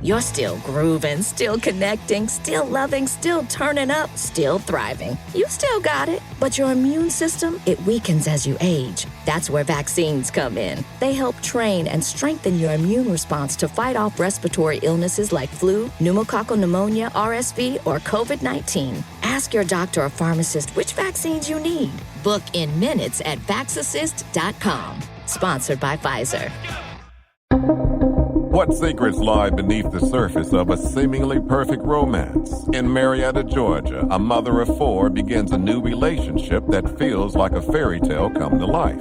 You're still grooving, still connecting, still loving, still turning up, still thriving. You still got it, but your immune system, it weakens as you age. That's where vaccines come in. They help train and strengthen your immune response to fight off respiratory illnesses like flu, pneumococcal pneumonia, RSV, or COVID-19. Ask your doctor or pharmacist which vaccines you need. Book in minutes at vaxassist.com. Sponsored by Pfizer. What secrets lie beneath the surface of a seemingly perfect romance? In Marietta, Georgia, a mother of 4 begins a new relationship that feels like a fairy tale come to life.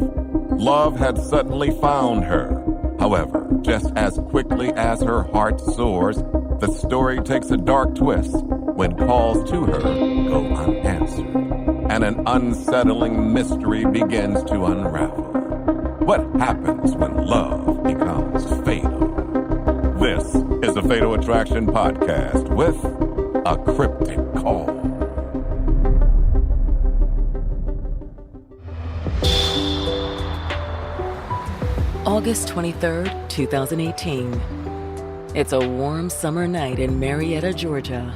Love had suddenly found her. However, just as quickly as her heart soars, the story takes a dark twist when calls to her go unanswered, and an unsettling mystery begins to unravel. What happens when love becomes fatal? This is the Fatal Attraction Podcast with a cryptic call. August 23rd, 2018. It's a warm summer night in Marietta, Georgia,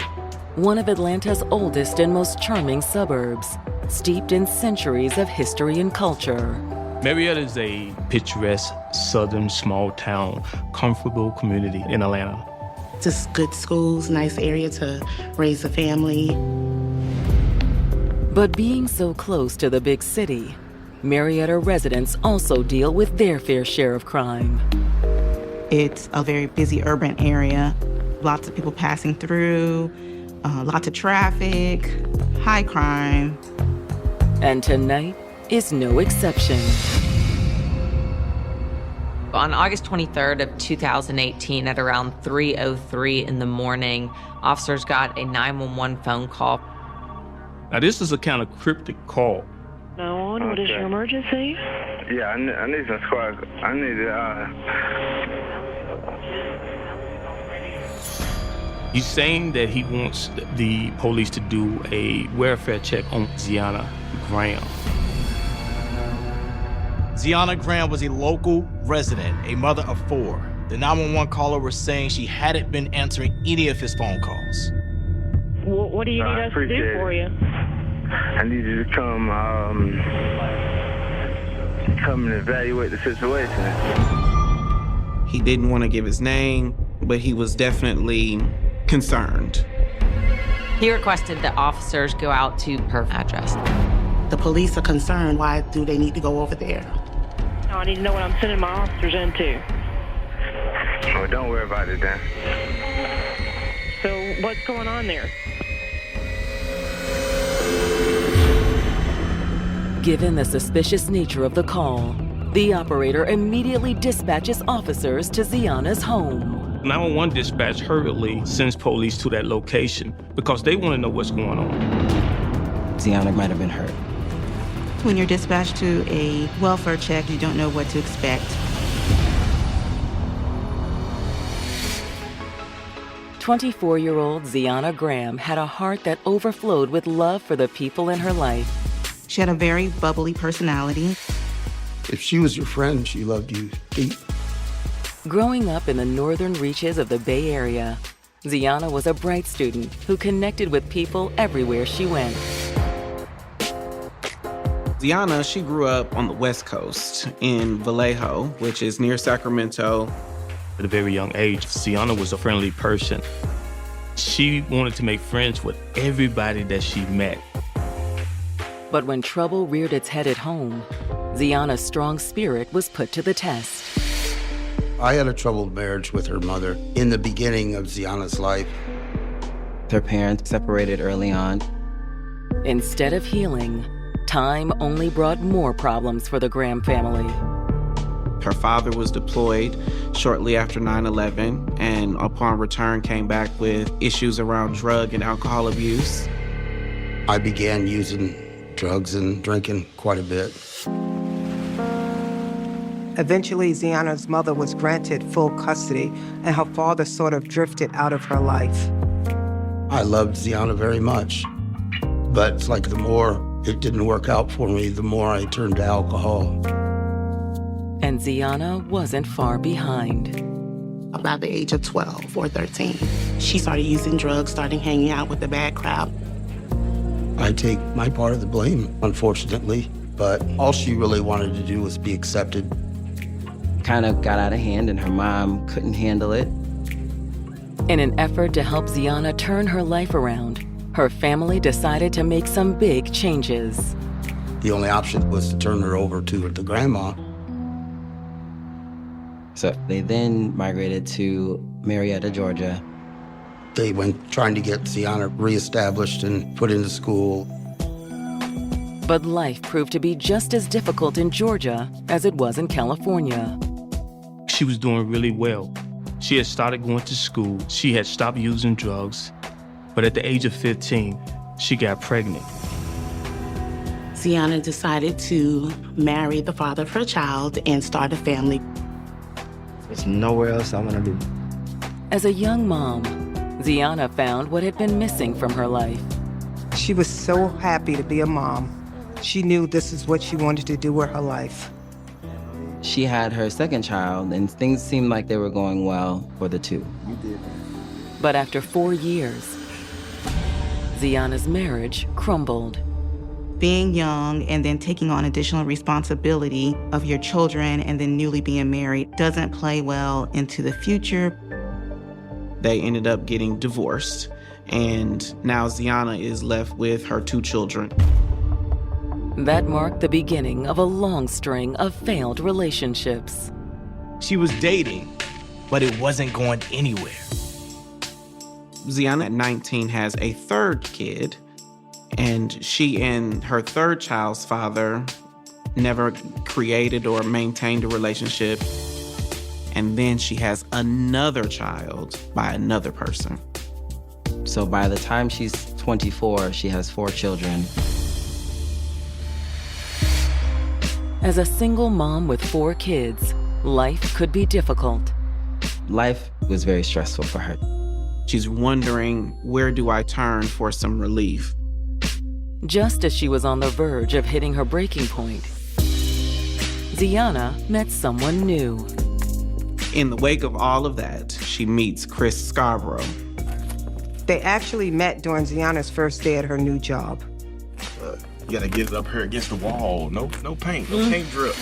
one of Atlanta's oldest and most charming suburbs, steeped in centuries of history and culture. Marietta is a picturesque, southern, small-town, comfortable community in Atlanta. Just good schools, nice area to raise a family. But being so close to the big city, Marietta residents also deal with their fair share of crime. It's a very busy urban area. Lots of people passing through, lots of traffic, high crime. And tonight is no exception. On August 23rd of 2018 at around 3:03 in the morning, officers got a 911 phone call. Now, this is a kind of cryptic call. What is your emergency? Yeah, I need some squad. I need He's saying that he wants the police to do a welfare check on Ziana Graham. Ziana Graham was a local resident, a mother of 4. The 911 caller was saying she hadn't been answering any of his phone calls. What do you need us to do for you? I need you to come and evaluate the situation. He didn't want to give his name, but he was definitely concerned. He requested that officers go out to her address. The police are concerned. Why do they need to go over there? I need to know what I'm sending my officers into. Oh, don't worry about it then. So what's going on there? Given the suspicious nature of the call, the operator immediately dispatches officers to Ziana's home. 911 dispatch hurriedly sends police to that location because they want to know what's going on. Ziana might have been hurt. When you're dispatched to a welfare check, you don't know what to expect. 24-year-old Ziana Graham had a heart that overflowed with love for the people in her life. She had a very bubbly personality. If she was your friend, she loved you deep. Growing up in the northern reaches of the Bay Area, Ziana was a bright student who connected with people everywhere she went. Ziana, she grew up on the West Coast in Vallejo, which is near Sacramento. At a very young age, Ziana was a friendly person. She wanted to make friends with everybody that she met. But when trouble reared its head at home, Ziana's strong spirit was put to the test. I had a troubled marriage with her mother in the beginning of Ziana's life. Their parents separated early on. Instead of healing, time only brought more problems for the Graham family. Her father was deployed shortly after 9/11, and upon return came back with issues around drug and alcohol abuse. I began using drugs and drinking quite a bit. Eventually, Ziana's mother was granted full custody, and her father sort of drifted out of her life. I loved Ziana very much, but it's like the more it didn't work out for me, the more I turned to alcohol. And Ziana wasn't far behind. about the age of 12 or 13. She started using drugs, started hanging out with the bad crowd. I take my part of the blame, unfortunately, but all she really wanted to do was be accepted. Kind of got out of hand, and her mom couldn't handle it. In an effort to help Ziana turn her life around, her family decided to make some big changes. The only option was to turn her over to the grandma. So they then migrated to Marietta, Georgia. They went trying to get Ziana reestablished and put into school. But life proved to be just as difficult in Georgia as it was in California. She was doing really well. She had started going to school. She had stopped using drugs. But at the age of 15, she got pregnant. Ziana decided to marry the father of her child and start a family. There's nowhere else I want to be. As a young mom, Ziana found what had been missing from her life. She was so happy to be a mom. She knew this is what she wanted to do with her life. She had her second child, and things seemed like they were going well for the two. But after 4 years, Ziana's marriage crumbled. Being young and then taking on additional responsibility of your children and then newly being married doesn't play well into the future. They ended up getting divorced, and now Ziana is left with her 2 children. That marked the beginning of a long string of failed relationships. She was dating, but it wasn't going anywhere. Ziana at 19 has a 3rd kid, and she and her 3rd child's father never created or maintained a relationship. And then she has another child by another person. So by the time she's 24, she has 4 children. As a single mom with 4 kids, life could be difficult. Life was very stressful for her. She's wondering, where do I turn for some relief? Just as she was on the verge of hitting her breaking point, Ziana met someone new. In the wake of all of that, she meets Chris Scarborough. They actually met during Ziana's first day at her new job. You gotta get it up here against the wall. No paint, no paint drip.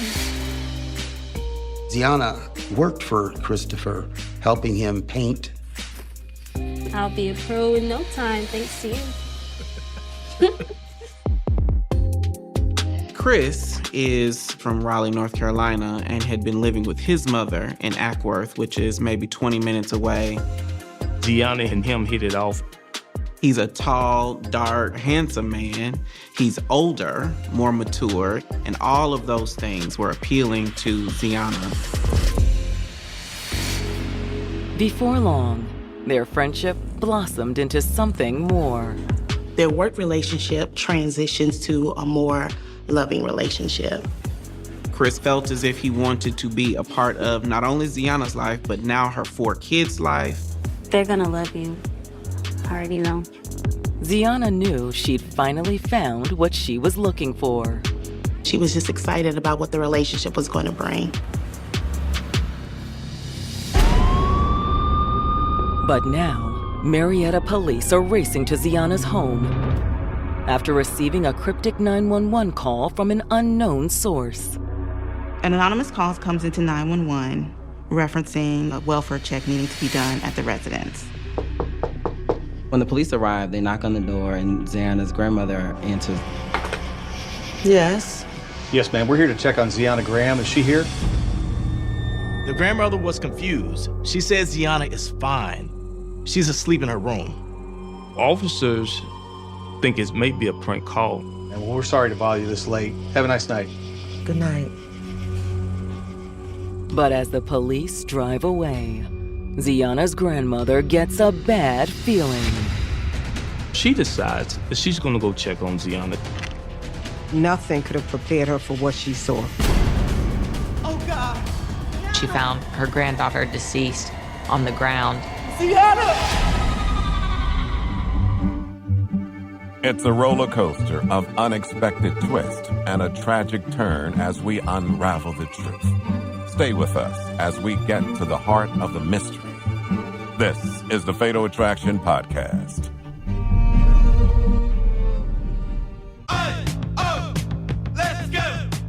Ziana worked for Christopher, helping him paint. I'll be a pro in no time, thanks to you. Chris is from Raleigh, North Carolina, and had been living with his mother in Ackworth, which is maybe 20 minutes away. Ziana and him hit it off. He's a tall, dark, handsome man. He's older, more mature, and all of those things were appealing to Ziana. Before long, their friendship blossomed into something more. Their work relationship transitions to a more loving relationship. Chris felt as if he wanted to be a part of not only Ziana's life, but now her 4 kids' life. They're gonna love you. I already know. Ziana knew she'd finally found what she was looking for. She was just excited about what the relationship was going to bring. But now, Marietta police are racing to Ziana's home after receiving a cryptic 911 call from an unknown source. An anonymous call comes into 911 referencing a welfare check needing to be done at the residence. When the police arrive, they knock on the door, and Ziana's grandmother answers. Yes. Yes, ma'am. We're here to check on Ziana Graham. Is she here? The grandmother was confused. She says Ziana is fine. She's asleep in her room. Officers think it may be a prank call. And we're sorry to bother you this late. Have a nice night. Good night. But as the police drive away, Ziana's grandmother gets a bad feeling. She decides that she's gonna go check on Ziana. Nothing could have prepared her for what she saw. Oh, God. She found her granddaughter deceased on the ground. Ziana! It's a roller coaster of unexpected twists and a tragic turn as we unravel the truth. Stay with us as we get to the heart of the mystery. This is the Fatal Attraction Podcast.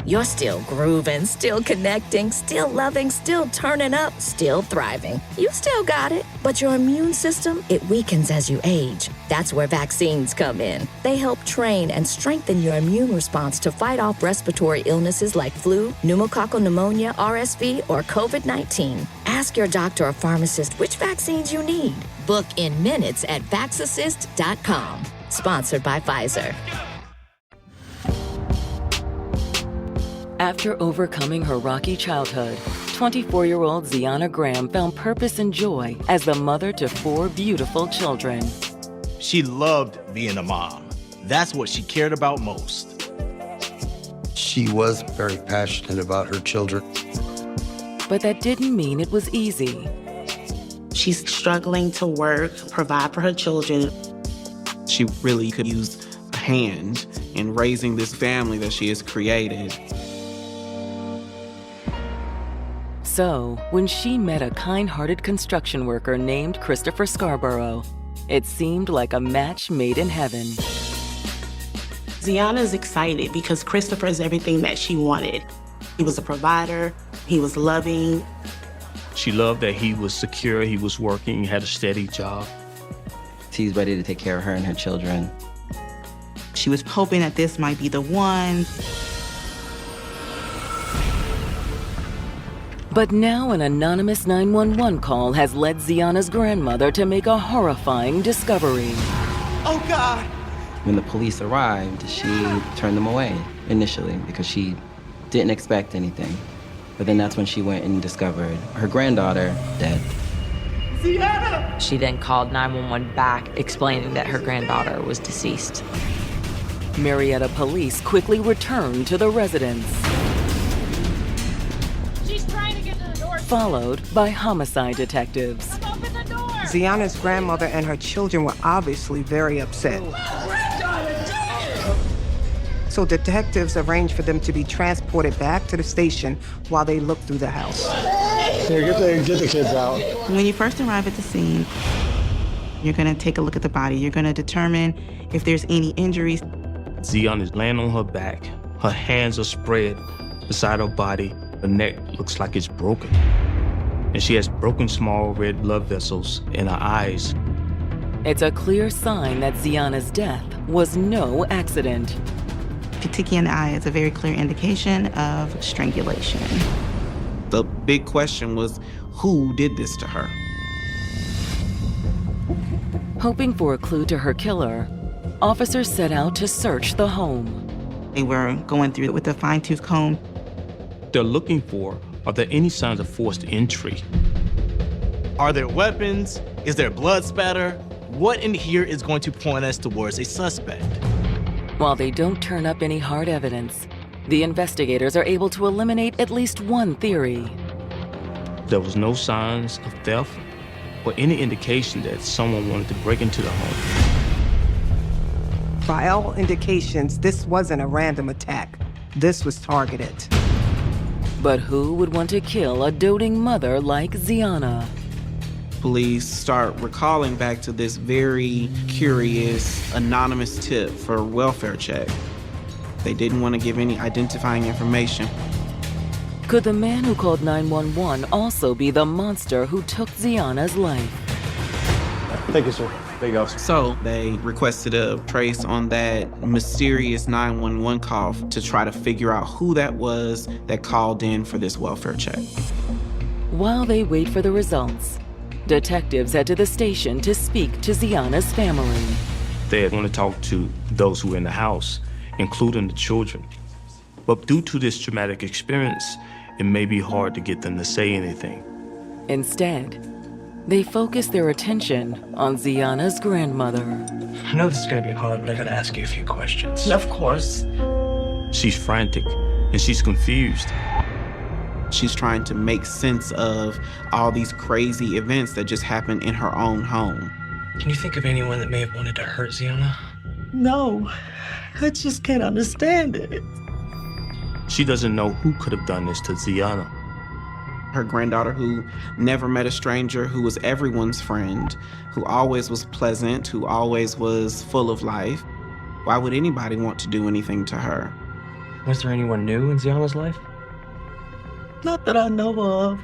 You're still grooving, still connecting, still loving, still turning up, still thriving. You still got it, but your immune system, it weakens as you age. That's where vaccines come in. They help train and strengthen your immune response to fight off respiratory illnesses like flu, pneumococcal pneumonia, RSV, or COVID-19. Ask your doctor or pharmacist which vaccines you need. Book in minutes at vaxassist.com. Sponsored by Pfizer. After overcoming her rocky childhood, 24-year-old Ziana Graham found purpose and joy as the mother to 4 beautiful children. She loved being a mom. That's what she cared about most. She was very passionate about her children. But that didn't mean it was easy. She's struggling to work, provide for her children. She really could use a hand in raising this family that she has created. So, when she met a kind-hearted construction worker named Christopher Scarborough, it seemed like a match made in heaven. Ziana's excited because Christopher is everything that she wanted. He was a provider, he was loving. She loved that he was secure, he was working, he had a steady job. He's ready to take care of her and her children. She was hoping that this might be the one. But now an anonymous 911 call has led Ziana's grandmother to make a horrifying discovery. Oh, God! When the police arrived, she turned them away initially because she didn't expect anything. But then that's when she went and discovered her granddaughter dead. Ziana! She then called 911 back, explaining that her granddaughter was deceased. Marietta police quickly returned to the residence, followed by homicide detectives. Ziana's grandmother and her children were obviously very upset. So detectives arranged for them to be transported back to the station while they looked through the house. Here, get the kids out. When you first arrive at the scene, you're gonna take a look at the body. You're gonna determine if there's any injuries. Ziana is laying on her back. Her hands are spread beside her body. Her neck looks like it's broken. And she has broken small red blood vessels in her eyes. It's a clear sign that Ziana's death was no accident. Petechiae in the eye is a very clear indication of strangulation. The big question was, who did this to her? Hoping for a clue to her killer, officers set out to search the home. They were going through it with a fine-tooth comb. They're looking for, are there any signs of forced entry? Are there weapons? Is there blood spatter? What in here is going to point us towards a suspect? While they don't turn up any hard evidence, the investigators are able to eliminate at least one theory. There was no signs of theft or any indication that someone wanted to break into the home. By all indications, this wasn't a random attack. This was targeted. But who would want to kill a doting mother like Ziana? Police start recalling back to this very curious anonymous tip for a welfare check. They didn't want to give any identifying information. Could the man who called 911 also be the monster who took Ziana's life? Thank you, sir. There you go. So they requested a trace on that mysterious 911 call to try to figure out who that was that called in for this welfare check. While they wait for the results, detectives head to the station to speak to Ziana's family. They want to talk to those who were in the house, including the children. But due to this traumatic experience, it may be hard to get them to say anything. Instead, they focus their attention on Ziana's grandmother. I know this is gonna be hard, but I gotta ask you a few questions. Of course. She's frantic and she's confused. She's trying to make sense of all these crazy events that just happened in her own home. Can you think of anyone that may have wanted to hurt Ziana? No, I just can't understand it. She doesn't know who could have done this to Ziana. her granddaughter who never met a stranger, who was everyone's friend, who always was pleasant, who always was full of life. Why would anybody want to do anything to her? Was there anyone new in Ziana's life? Not that I know of.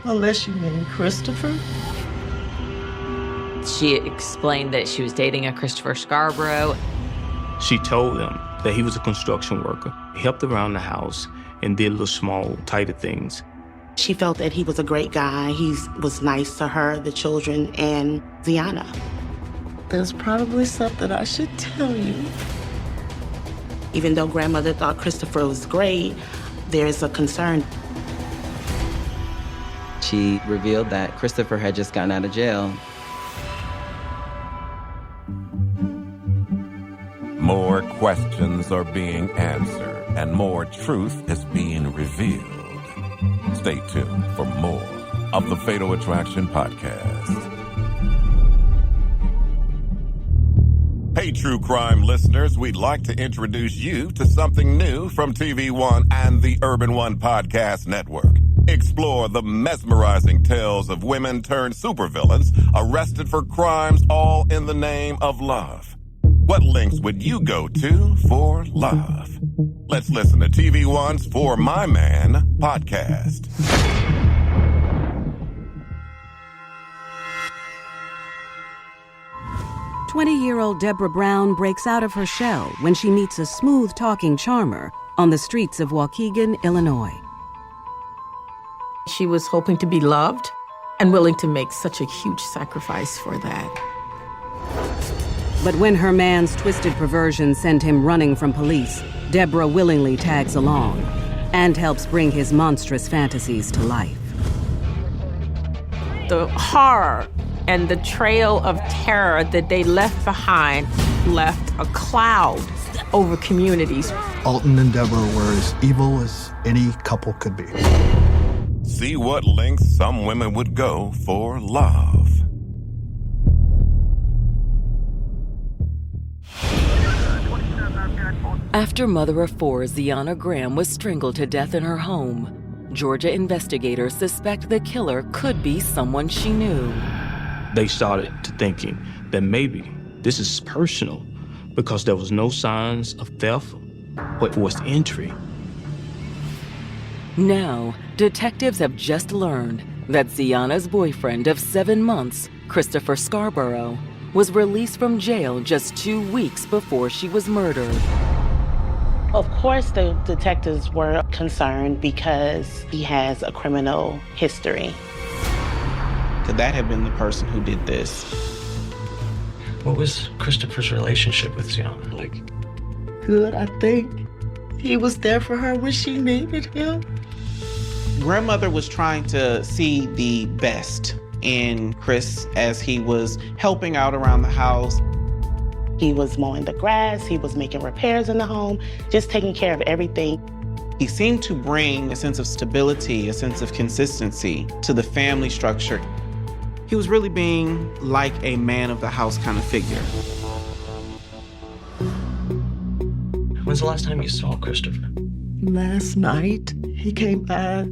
Unless you mean Christopher. She explained that she was dating a Christopher Scarborough. She told them that he was a construction worker. He helped around the house and did little small, tighter things. She felt that he was a great guy. He was nice to her, the children, and Ziana. There's probably something I should tell you. Even though grandmother thought Christopher was great, there's a concern. She revealed that Christopher had just gotten out of jail. More questions are being answered, and more truth is being revealed. Stay tuned for more of the Fatal Attraction Podcast. Hey, true crime listeners, we'd like to introduce you to something new from TV One and the Urban One Podcast Network. Explore the mesmerizing tales of women turned supervillains arrested for crimes all in the name of love. What links would you go to for love? Let's listen to TV One's For My Man podcast. 20-year-old Deborah Brown breaks out of her shell when she meets a smooth-talking charmer on the streets of Waukegan, Illinois. She was hoping to be loved and willing to make such a huge sacrifice for that. But when her man's twisted perversions send him running from police, Deborah willingly tags along and helps bring his monstrous fantasies to life. The horror and the trail of terror that they left behind left a cloud over communities. Alton and Deborah were as evil as any couple could be. See what lengths some women would go for love. After mother of four Ziana Graham was strangled to death in her home, Georgia investigators suspect the killer could be someone she knew. They started to thinking that maybe this is personal because there was no signs of theft or forced entry. Now, detectives have just learned that Ziana's boyfriend of 7 months, Christopher Scarborough, was released from jail just 2 weeks before she was murdered. Of course, the detectives were concerned because he has a criminal history. Could that have been the person who did this? What was Christopher's relationship with Ziana like? Good, I think. He was there for her when she needed him. Grandmother was trying to see the best in Chris as he was helping out around the house. He was mowing the grass, he was making repairs in the home, just taking care of everything. He seemed to bring a sense of stability, a sense of consistency to the family structure. He was really being like a man of the house kind of figure. When's the last time you saw Christopher? Last night, he came by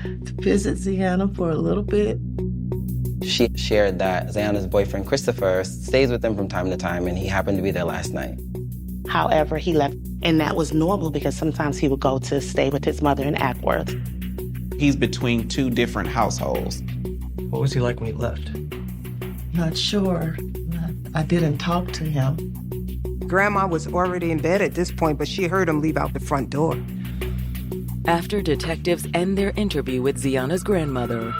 to visit Ziana for a little bit. She shared that Ziana's boyfriend, Christopher, stays with them from time to time, and he happened to be there last night. However, he left, and that was normal because sometimes he would go to stay with his mother in Ackworth. He's between two different households. What was he like when he left? Not sure. I didn't talk to him. Grandma was already in bed at this point, but she heard him leave out the front door. After detectives end their interview with Ziana's grandmother,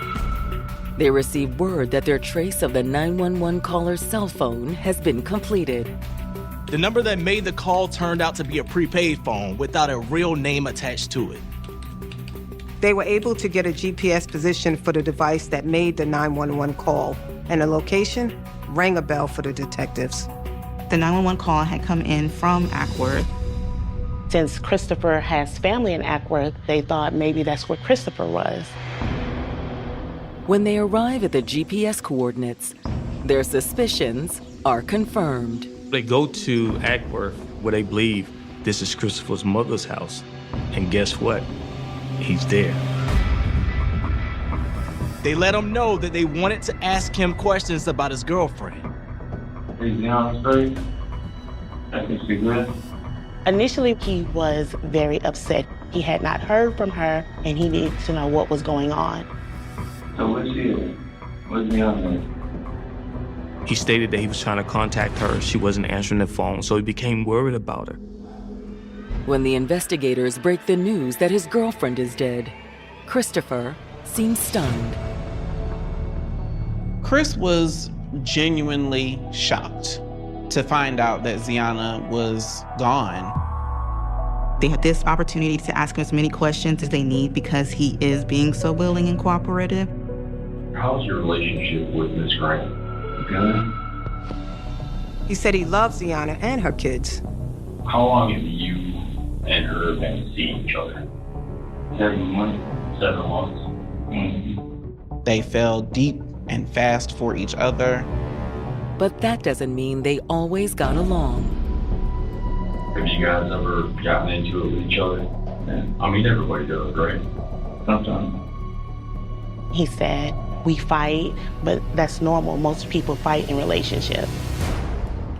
they receive word that their trace of the 911 caller's cell phone has been completed. The number that made the call turned out to be a prepaid phone without a real name attached to it. They were able to get a GPS position for the device that made the 911 call, and the location rang a bell for the detectives. The 911 call had come in from Ackworth. Since Christopher has family in Ackworth, they thought maybe that's where Christopher was. When they arrive at the GPS coordinates, their suspicions are confirmed. They go to Ackworth, where they believe this is Christopher's mother's house. And guess what? He's there. They let him know that they wanted to ask him questions about his girlfriend. Is Ziana straight? I think she's good. Initially, he was very upset. He had not heard from her, and he needed to know what was going on. So what's she at? What's Ziana? He stated that he was trying to contact her. She wasn't answering the phone, so he became worried about her. When the investigators break the news that his girlfriend is dead, Christopher seems stunned. Chris was genuinely shocked to find out that Ziana was gone. They had this opportunity to ask him as many questions as they need because he is being so willing and cooperative. How's your relationship with Miss Grant? Good? He said he loves Ziana and her kids. How long have you and her been seeing each other? 7 months. 7 months. Mm-hmm. They fell deep and fast for each other. But that doesn't mean they always got along. Have you guys ever gotten into it with each other? And, I mean, everybody does, right? Sometimes. He said, we fight, but that's normal. Most people fight in relationships.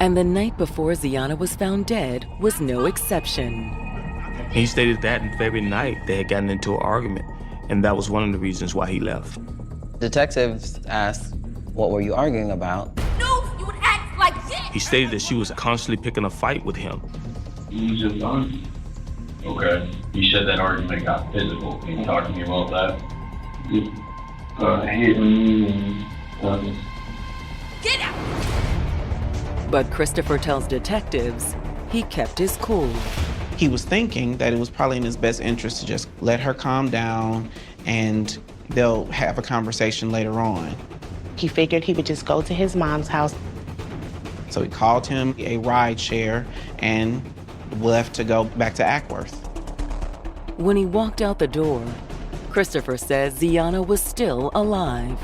And the night before Ziana was found dead was no exception. He stated that very night they had gotten into an argument, and that was one of the reasons why he left. Detectives asked, what were you arguing about? No, you would act like this! He stated that she was constantly picking a fight with him. You was just done? Okay. You said that argument got physical. Can you talk to me about that? Just hitting me and Get out! But Christopher tells detectives he kept his cool. He was thinking that it was probably in his best interest to just let her calm down and they'll have a conversation later on. He figured he would just go to his mom's house. So he called him a ride share and left to go back to Ackworth. When he walked out the door, Christopher says Ziana was still alive.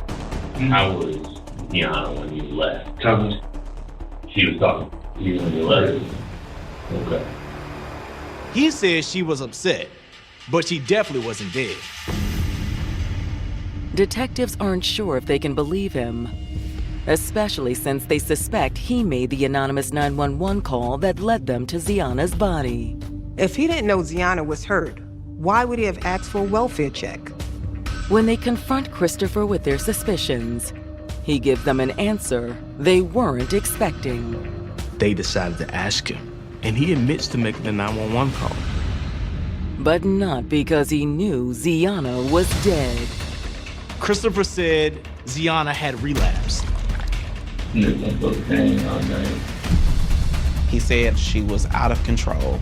How was Ziana when you left? She was talking to you when you left. Okay. He said she was upset, but she definitely wasn't dead. Detectives aren't sure if they can believe him, especially since they suspect he made the anonymous 911 call that led them to Ziana's body. If he didn't know Ziana was hurt, why would he have asked for a welfare check? When they confront Christopher with their suspicions, he gives them an answer they weren't expecting. They decided to ask him, and he admits to making the 911 call. But not because he knew Ziana was dead. Christopher said Ziana had relapsed. He said she was out of control.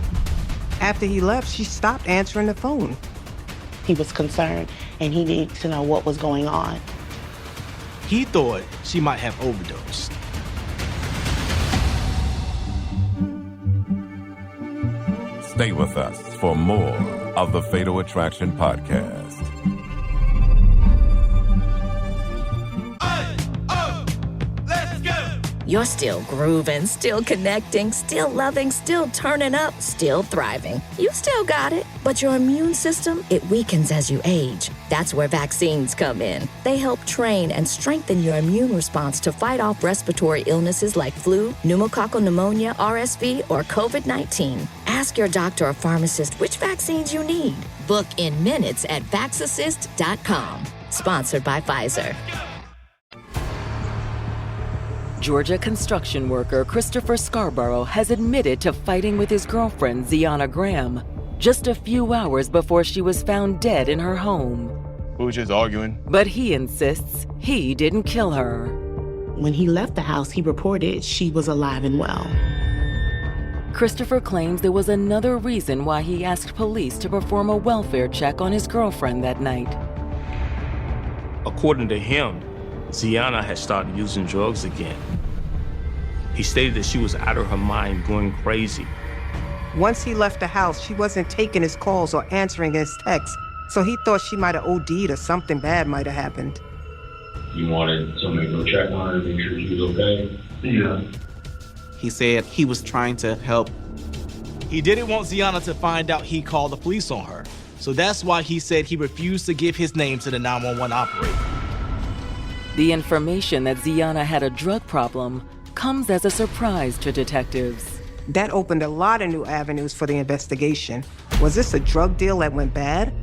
After he left, she stopped answering the phone. He was concerned, and he needed to know what was going on. He thought she might have overdosed. Stay with us for more of the Fatal Attraction Podcast. You're still grooving, still connecting, still loving, still turning up, still thriving. You still got it, but your immune system, it weakens as you age. That's where vaccines come in. They help train and strengthen your immune response to fight off respiratory illnesses like flu, pneumococcal pneumonia, RSV, or COVID-19. Ask your doctor or pharmacist which vaccines you need. Book in minutes at vaxassist.com. Sponsored by Pfizer. Georgia construction worker Christopher Scarborough has admitted to fighting with his girlfriend, Ziana Graham, just a few hours before she was found dead in her home. We were just arguing. But he insists he didn't kill her. When he left the house, he reported she was alive and well. Christopher claims there was another reason why he asked police to perform a welfare check on his girlfriend that night. According to him, Ziana had started using drugs again. He stated that she was out of her mind, going crazy. Once he left the house, she wasn't taking his calls or answering his texts, so he thought she might have OD'd or something bad might have happened. You wanted somebody to go check on her to make sure she was okay? Yeah. He said he was trying to help. He didn't want Ziana to find out he called the police on her, so that's why he said he refused to give his name to the 911 operator. The information that Ziana had a drug problem comes as a surprise to detectives. That opened a lot of new avenues for the investigation. Was this a drug deal that went bad?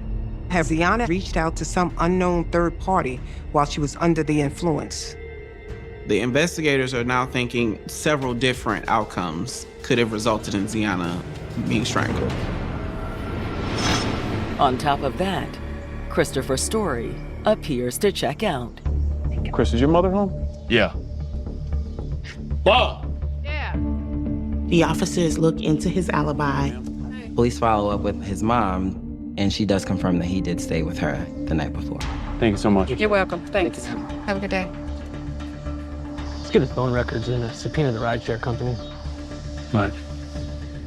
Has Ziana reached out to some unknown third party while she was under the influence? The investigators are now thinking several different outcomes could have resulted in Ziana being strangled. On top of that, Christopher Story appears to check out. Chris, is your mother home? Yeah. Whoa! The officers look into his alibi. Police follow up with his mom, and she does confirm that he did stay with her the night before. Thank you so much. You're welcome. Thanks. Have a good day. Let's get his phone records and subpoena the rideshare company. Right.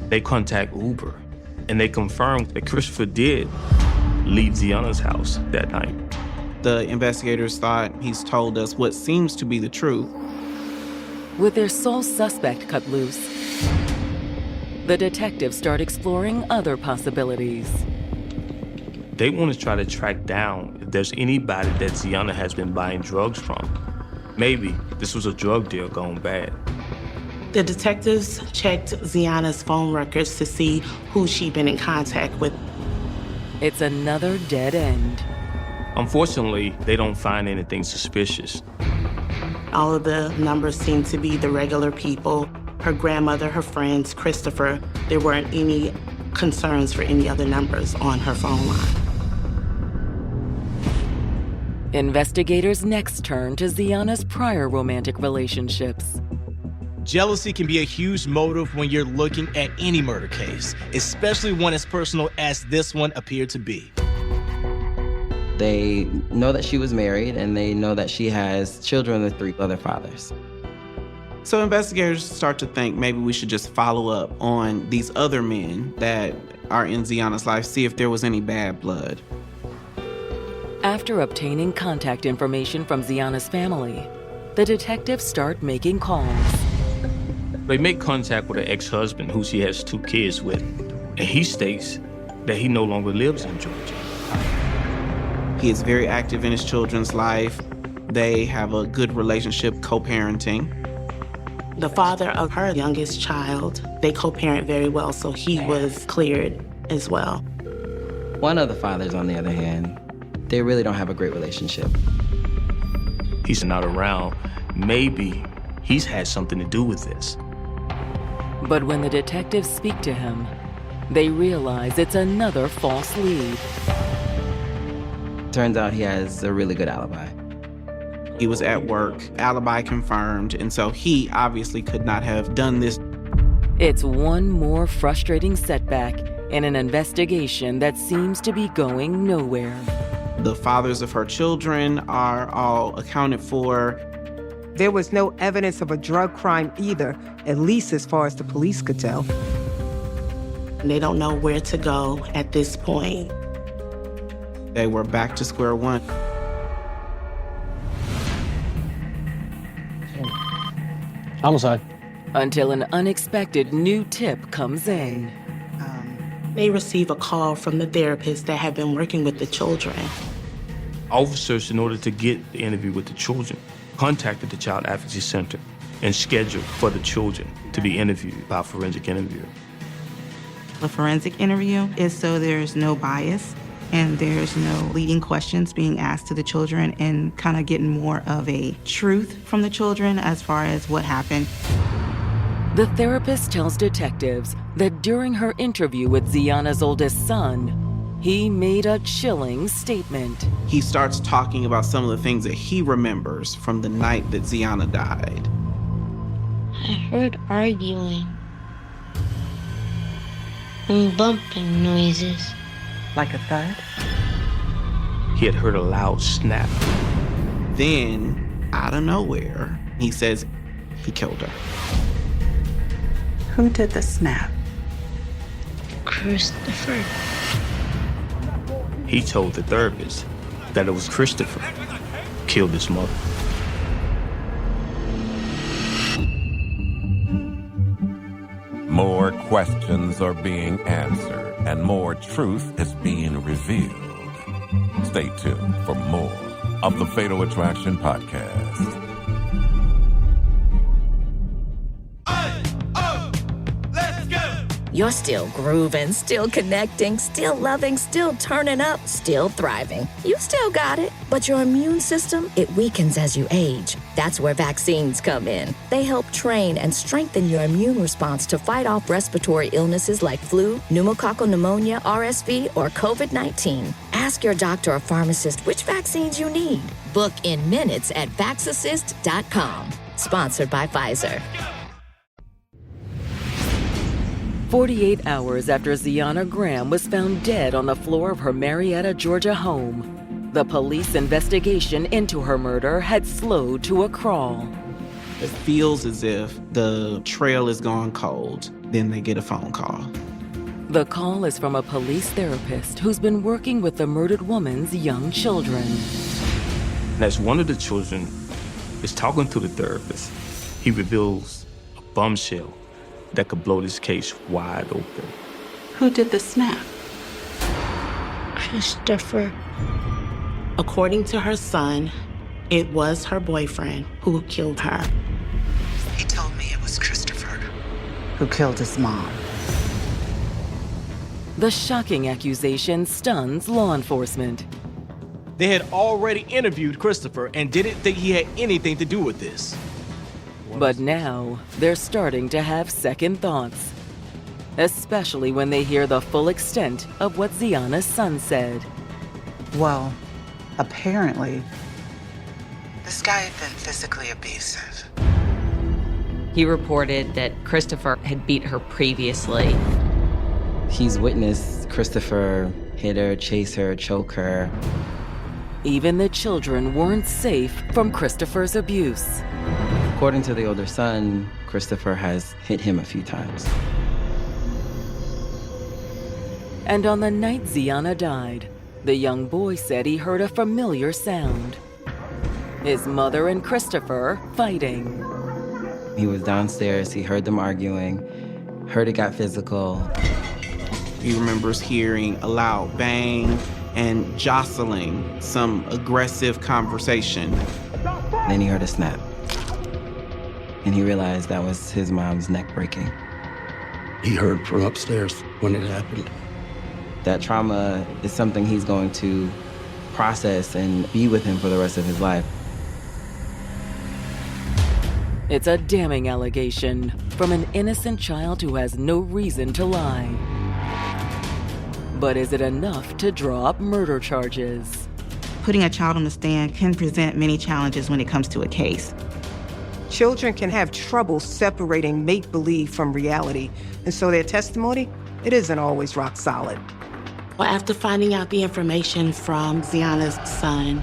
They contact Uber, and they confirm that Christopher did leave Ziana's house that night. The investigators thought he's told us what seems to be the truth. With their sole suspect cut loose, the detectives start exploring other possibilities. They want to try to track down if there's anybody that Ziana has been buying drugs from. Maybe this was a drug deal gone bad. The detectives checked Ziana's phone records to see who she'd been in contact with. It's another dead end. Unfortunately, they don't find anything suspicious. All of the numbers seem to be the regular people. Her grandmother, her friends, Christopher. There weren't any concerns for any other numbers on her phone line. Investigators next turn to Ziana's prior romantic relationships. Jealousy can be a huge motive when you're looking at any murder case, especially one as personal as this one appeared to be. They know that she was married, and they know that she has children with 3 other fathers. So investigators start to think maybe we should just follow up on these other men that are in Ziana's life, see if there was any bad blood. After obtaining contact information from Ziana's family, the detectives start making calls. They make contact with her ex-husband, who she has 2 kids with, and he states that he no longer lives in Georgia. He is very active in his children's life. They have a good relationship co-parenting. The father of her youngest child, they co-parent very well, so he was cleared as well. One of the fathers, on the other hand, they really don't have a great relationship. He's not around. Maybe he's had something to do with this. But when the detectives speak to him, they realize it's another false lead. Turns out he has a really good alibi. He was at work, alibi confirmed, and so he obviously could not have done this. It's one more frustrating setback in an investigation that seems to be going nowhere. The fathers of her children are all accounted for. There was no evidence of a drug crime either, at least as far as the police could tell. They don't know where to go at this point. They were back to square one. Homicide. Until an unexpected new tip comes in. They receive a call from the therapist that had been working with the children. Officers, in order to get the interview with the children, contacted the Child Advocacy Center and scheduled for the children to be interviewed by a forensic interviewer. A forensic interview is so there's no bias and there's no leading questions being asked to the children and kind of getting more of a truth from the children as far as what happened. The therapist tells detectives that during her interview with Ziana's oldest son, he made a chilling statement. He starts talking about some of the things that he remembers from the night that Ziana died. I heard arguing and bumping noises. Like a thud? He had heard a loud snap. Then, out of nowhere, he says he killed her. Who did the snap? Christopher. He told the therapist that it was Christopher who killed his mother. More questions are being answered, and more truth is being revealed. Stay tuned for more of the Fatal Attraction Podcast. You're still grooving, still connecting, still loving, still turning up, still thriving. You still got it, but your immune system, it weakens as you age. That's where vaccines come in. They help train and strengthen your immune response to fight off respiratory illnesses like flu, pneumococcal pneumonia, RSV, or COVID-19. Ask your doctor or pharmacist which vaccines you need. Book in minutes at vaxassist.com. Sponsored by Pfizer. 48 hours after Ziana Graham was found dead on the floor of her Marietta, Georgia home, the police investigation into her murder had slowed to a crawl. It feels as if the trail is gone cold. Then they get a phone call. The call is from a police therapist who's been working with the murdered woman's young children. And as one of the children is talking to the therapist, he reveals a bombshell that could blow this case wide open. Who did the snap? Christopher. According to her son, it was her boyfriend who killed her. He told me it was Christopher who killed his mom. The shocking accusation stuns law enforcement. They had already interviewed Christopher and didn't think he had anything to do with this. But now, they're starting to have second thoughts, especially when they hear the full extent of what Ziana's son said. Well, apparently, this guy had been physically abusive. He reported that Christopher had beat her previously. He's witnessed Christopher hit her, chase her, choke her. Even the children weren't safe from Christopher's abuse. According to the older son, Christopher has hit him a few times. And on the night Ziana died, the young boy said he heard a familiar sound. His mother and Christopher fighting. He was downstairs, he heard them arguing, heard it got physical. He remembers hearing a loud bang and jostling, some aggressive conversation. Then he heard a snap. And he realized that was his mom's neck breaking. He heard from upstairs when it happened. That trauma is something he's going to process and be with him for the rest of his life. It's a damning allegation from an innocent child who has no reason to lie. But is it enough to draw up murder charges? Putting a child on the stand can present many challenges when it comes to a case. Children can have trouble separating make-believe from reality, and so their testimony, it isn't always rock solid. Well, after finding out the information from Ziana's son,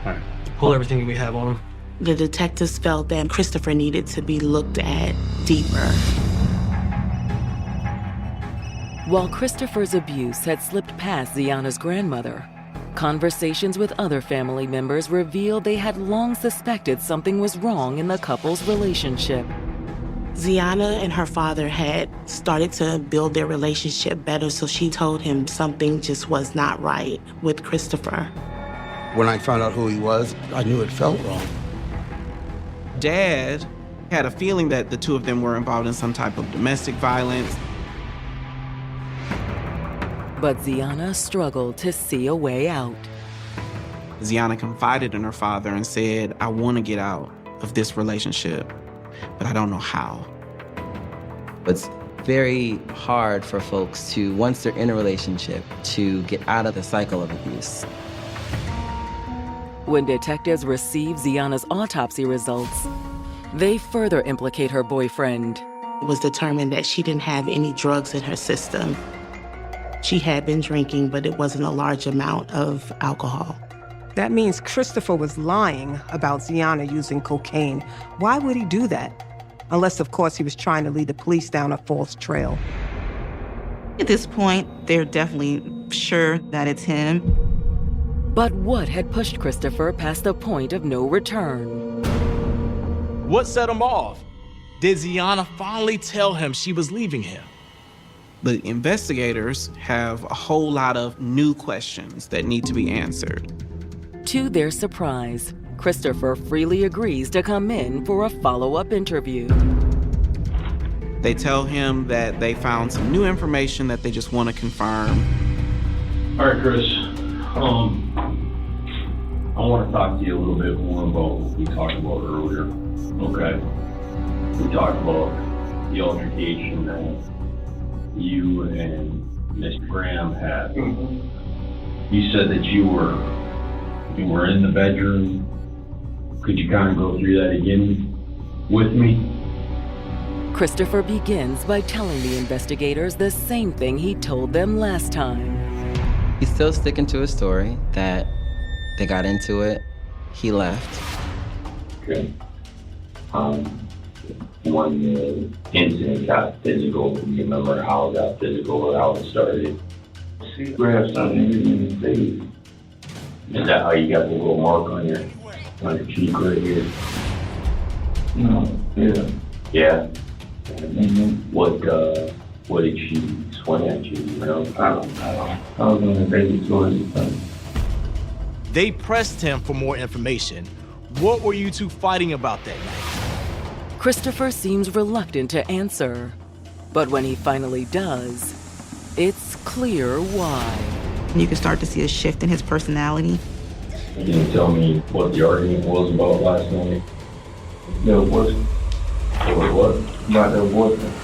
all right, pull everything we have on him. The detectives felt that Christopher needed to be looked at deeper. While Christopher's abuse had slipped past Ziana's grandmother, conversations with other family members revealed they had long suspected something was wrong in the couple's relationship. Ziana and her father had started to build their relationship better, so she told him something just was not right with Christopher. When I found out who he was, I knew it felt wrong. Dad had a feeling that the two of them were involved in some type of domestic violence. But Ziana struggled to see a way out. Ziana confided in her father and said, I want to get out of this relationship, but I don't know how. It's very hard for folks to, once they're in a relationship, to get out of the cycle of abuse. When detectives receive Ziana's autopsy results, they further implicate her boyfriend. It was determined that she didn't have any drugs in her system. She had been drinking, but it wasn't a large amount of alcohol. That means Christopher was lying about Ziana using cocaine. Why would he do that? Unless, of course, he was trying to lead the police down a false trail. At this point, they're definitely sure that it's him. But what had pushed Christopher past the point of no return? What set him off? Did Ziana finally tell him she was leaving him? The investigators have a whole lot of new questions that need to be answered. To their surprise, Christopher freely agrees to come in for a follow-up interview. They tell him that they found some new information that they just want to confirm. All right, Chris. I want to talk to you a little bit more about what we talked about earlier. Okay. We talked about the altercation that you and Mr. Graham had. You said that you were in the bedroom. Could you kind of go through that again with me? Christopher begins by telling the investigators the same thing he told them last time. He's still sticking to his story that they got into it, he left. Okay. When the incident got physical, do you remember how it got physical or how it started? See, grab something in his face. Is that how you got the little mark on your cheek right here? No, yeah. Yeah? Mm-hmm. What did she swing at you, you know? I don't know. I was on the baby toys. They pressed him for more information. What were you two fighting about that night? Christopher seems reluctant to answer, but when he finally does, it's clear why. You can start to see a shift in his personality. You didn't tell me what the argument was about last night. No, it wasn't. It was what? About their boyfriend.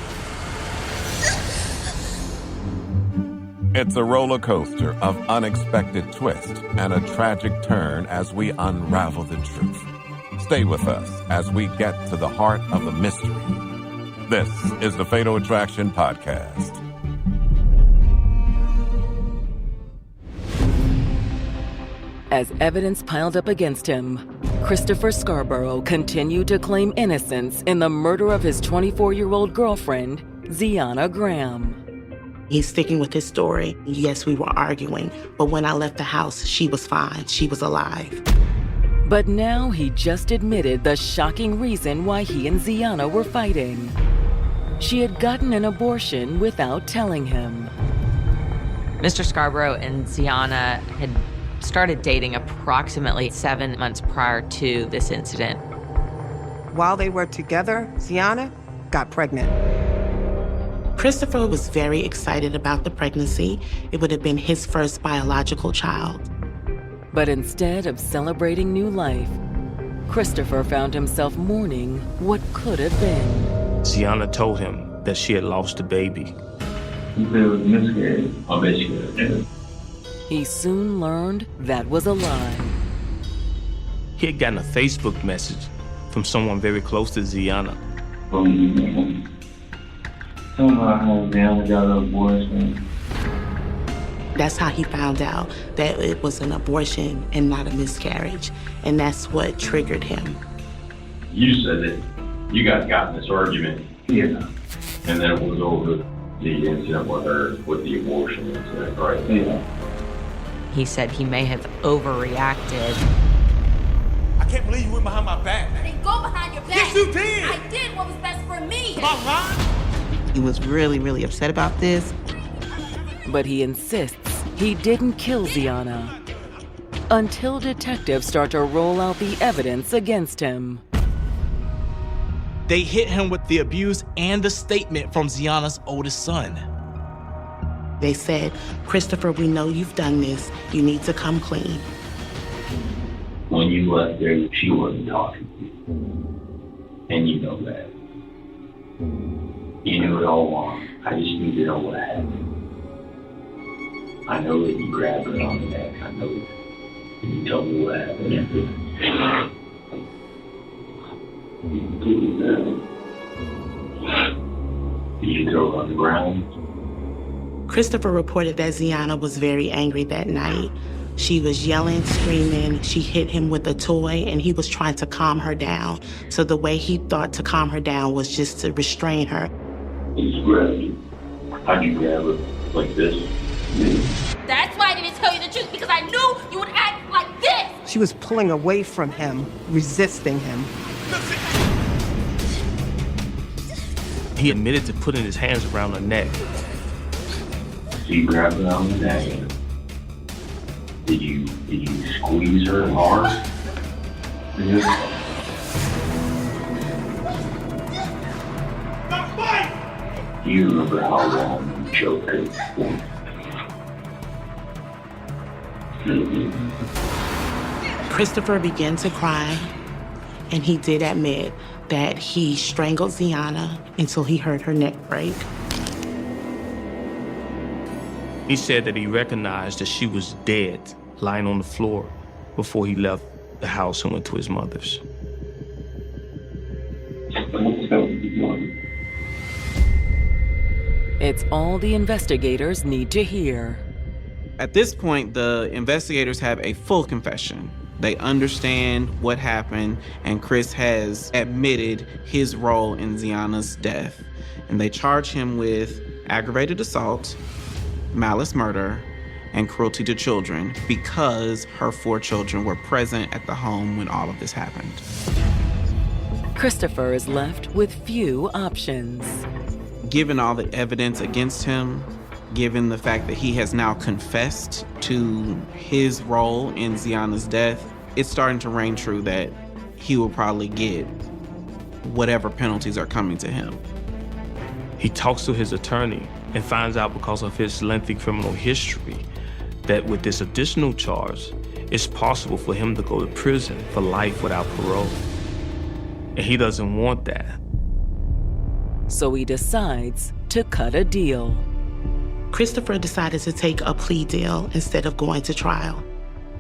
It's a roller coaster of unexpected twists and a tragic turn as we unravel the truth. Stay with us as we get to the heart of the mystery. This is the Fatal Attraction Podcast. As evidence piled up against him, Christopher Scarborough continued to claim innocence in the murder of his 24-year-old girlfriend, Ziana Graham. He's sticking with his story. Yes, we were arguing, but when I left the house, she was fine. She was alive. But now he just admitted the shocking reason why he and Ziana were fighting. She had gotten an abortion without telling him. Mr. Scarborough and Ziana had started dating approximately 7 months prior to this incident. While they were together, Ziana got pregnant. Christopher was very excited about the pregnancy. It would have been his first biological child. But instead of celebrating new life, Christopher found himself mourning what could have been. Ziana told him that she had lost a baby. He said it was a miscarriage. A miscarriage. He soon learned that was a lie. He had gotten a Facebook message from someone very close to Ziana. Somehow Ziana got an abortion. That's how he found out that it was an abortion and not a miscarriage. And that's what triggered him. You said that you guys got in this argument. Yeah. And then it was over the incident with her, with the abortion incident, right? Yeah. He said he may have overreacted. I can't believe you went behind my back. I didn't go behind your back. Yes, you did. I did what was best for me. He was really, really upset about this. But he insists he didn't kill Ziana until detectives start to roll out the evidence against him. They hit him with the abuse and the statement from Ziana's oldest son. They said, Christopher, we know you've done this. You need to come clean. When you left there, she wasn't talking to you. And you know that. You knew it all along. I just need to know what happened. I know that you grabbed her on the neck. I know that. Can you tell me what happened after that? Did you throw her on the ground? Christopher reported that Ziana was very angry that night. She was yelling, screaming. She hit him with a toy, and he was trying to calm her down. So the way he thought to calm her down was just to restrain her. He just grabbed you. How'd you grab her? Like this? That's why I didn't tell you the truth, because I knew you would act like this. She was pulling away from him, resisting him. He admitted to putting his hands around her neck. So you grabbed her on the neck. Did you squeeze her hard. Do you remember how long you choked her before? Christopher began to cry, and he did admit that he strangled Ziana until he heard her neck break. He said that he recognized that she was dead, lying on the floor, before he left the house and went to his mother's. It's all the investigators need to hear. At this point, the investigators have a full confession. They understand what happened, and Chris has admitted his role in Ziana's death. And they charge him with aggravated assault, malice murder, and cruelty to children because her 4 children were present at the home when all of this happened. Christopher is left with few options. Given all the evidence against him, given the fact that he has now confessed to his role in Ziana's death, it's starting to ring true that he will probably get whatever penalties are coming to him. He talks to his attorney and finds out, because of his lengthy criminal history, that with this additional charge, it's possible for him to go to prison for life without parole. And he doesn't want that. So he decides to cut a deal. Christopher decided to take a plea deal instead of going to trial.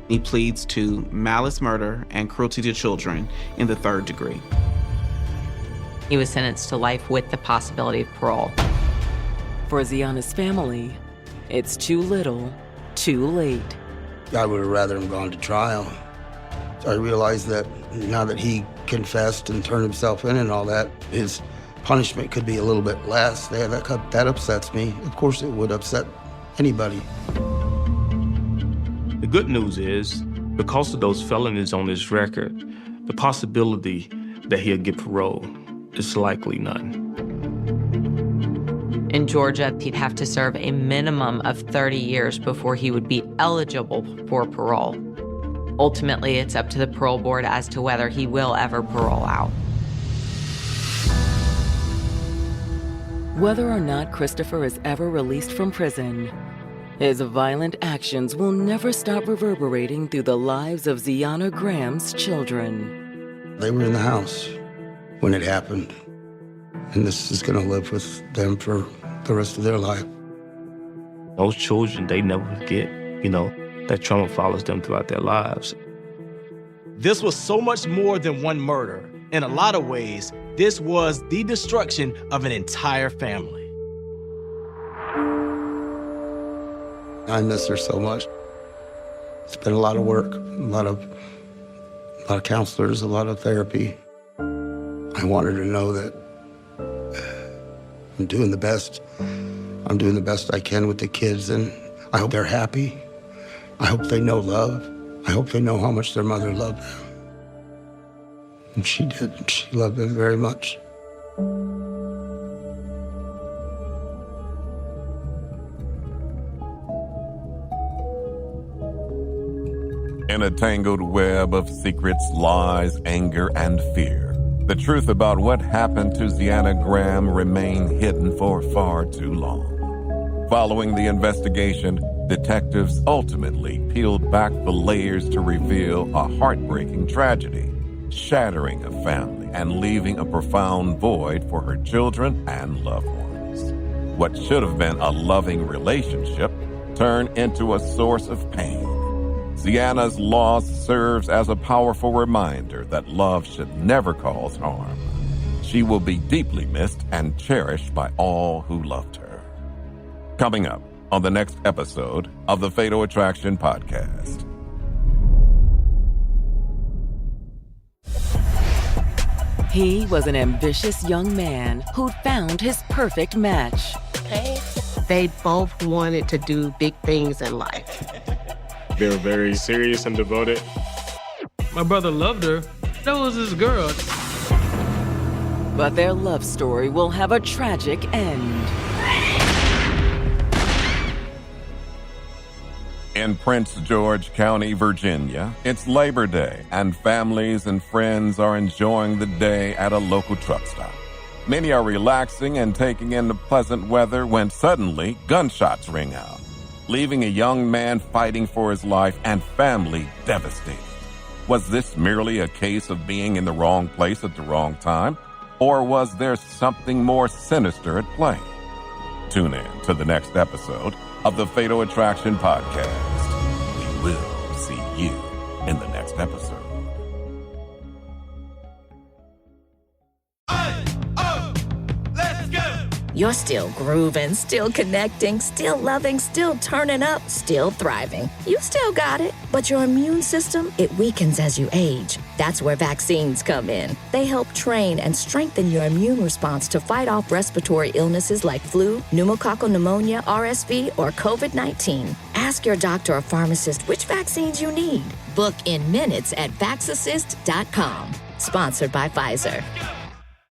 He pleads to malice murder and cruelty to children in the 3rd degree. He was sentenced to life with the possibility of parole. For Ziana's family, it's too little, too late. I would have rather him gone to trial. I realized that now that he confessed and turned himself in and all that, his punishment could be a little bit less. That upsets me. Of course it would upset anybody. The good news is, because of those felonies on his record, the possibility that he'll get parole is likely none. In Georgia, he'd have to serve a minimum of 30 years before he would be eligible for parole. Ultimately, it's up to the parole board as to whether he will ever parole out. Whether or not Christopher is ever released from prison, his violent actions will never stop reverberating through the lives of Ziana Graham's children. They were in the house when it happened, and this is going to live with them for the rest of their life. Those children, they never forget, that trauma follows them throughout their lives. This was so much more than one murder. In a lot of ways, this was the destruction of an entire family. I miss her so much. It's been a lot of work, a lot of counselors, a lot of therapy. I want her to know that I'm doing the best. I'm doing the best I can with the kids, and I hope they're happy. I hope they know love. I hope they know how much their mother loved them. And she did. She loved them very much. In a tangled web of secrets, lies, anger, and fear, the truth about what happened to Ziana Graham remained hidden for far too long. Following the investigation, detectives ultimately peeled back the layers to reveal a heartbreaking tragedy, shattering a family and leaving a profound void for her children and loved ones. What should have been a loving relationship turned into a source of pain. Ziana's loss serves as a powerful reminder that love should never cause harm. She will be deeply missed and cherished by all who loved her. Coming up on the next episode of the Fatal Attraction Podcast. He was an ambitious young man who found his perfect match. They both wanted to do big things in life. They were very serious and devoted. My brother loved her. That was his girl. But their love story will have a tragic end. In Prince George County, Virginia, it's Labor Day, and families and friends are enjoying the day at a local truck stop. Many are relaxing and taking in the pleasant weather when suddenly gunshots ring out, leaving a young man fighting for his life and family devastated. Was this merely a case of being in the wrong place at the wrong time, or was there something more sinister at play? Tune in to the next episode of the Fatal Attraction Podcast. We will see you in the next episode. You're still grooving, still connecting, still loving, still turning up, still thriving. You still got it, but your immune system, it weakens as you age. That's where vaccines come in. They help train and strengthen your immune response to fight off respiratory illnesses like flu, pneumococcal pneumonia, RSV, or COVID-19. Ask your doctor or pharmacist which vaccines you need. Book in minutes at vaxassist.com. Sponsored by Pfizer.